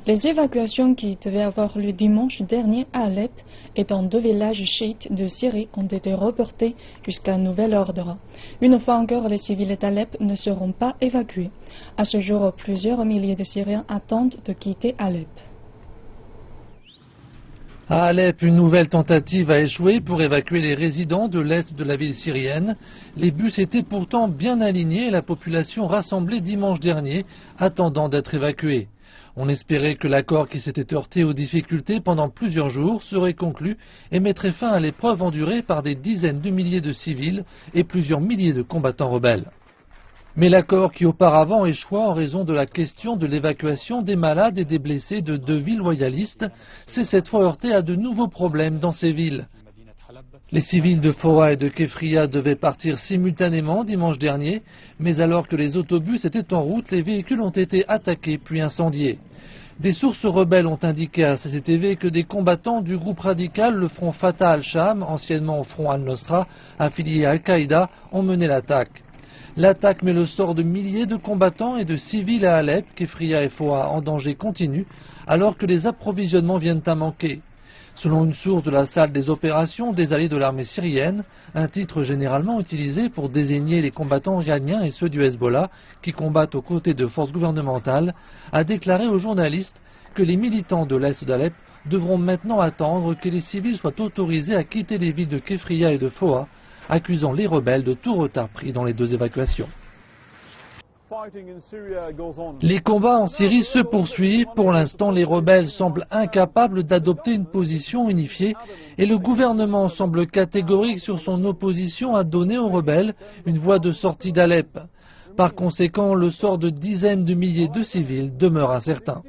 Les évacuations qui devaient avoir lieu dimanche dernier à Alep et dans 2 villages chiites de Syrie ont été reportées jusqu'à nouvel ordre. Une fois encore, les civils d'Alep ne seront pas évacués. À ce jour, plusieurs milliers de Syriens attendent de quitter Alep. À Alep, une nouvelle tentative a échoué pour évacuer les résidents de l'est de la ville syrienne. Les bus étaient pourtant bien alignés et la population rassemblée dimanche dernier, attendant d'être évacuée. On espérait que l'accord qui s'était heurté aux difficultés pendant plusieurs jours serait conclu et mettrait fin à l'épreuve endurée par des dizaines de milliers de civils et plusieurs milliers de combattants rebelles. Mais l'accord qui auparavant échoua en raison de la question de l'évacuation des malades et des blessés de 2 villes loyalistes s'est cette fois heurté à de nouveaux problèmes dans ces villes. Les civils de Foa et de Kefria devaient partir simultanément dimanche dernier, mais alors que les autobus étaient en route, les véhicules ont été attaqués puis incendiés. Des sources rebelles ont indiqué à CCTV que des combattants du groupe radical, le Front Fatah al-Sham, anciennement Front al-Nosra, affilié à Al-Qaïda, ont mené l'attaque. L'attaque met le sort de milliers de combattants et de civils à Alep, Kefria et Foa en danger continu, alors que les approvisionnements viennent à manquer. Selon une source de la salle des opérations des alliés de l'armée syrienne, un titre généralement utilisé pour désigner les combattants iraniens et ceux du Hezbollah qui combattent aux côtés de forces gouvernementales, a déclaré aux journalistes que les militants de l'est d'Alep devront maintenant attendre que les civils soient autorisés à quitter les villes de Kefria et de Foa, accusant les rebelles de tout retard pris dans les 2 évacuations. Les combats en Syrie se poursuivent. Pour l'instant, les rebelles semblent incapables d'adopter une position unifiée et le gouvernement semble catégorique sur son opposition à donner aux rebelles une voie de sortie d'Alep. Par conséquent, le sort de dizaines de milliers de civils demeure incertain.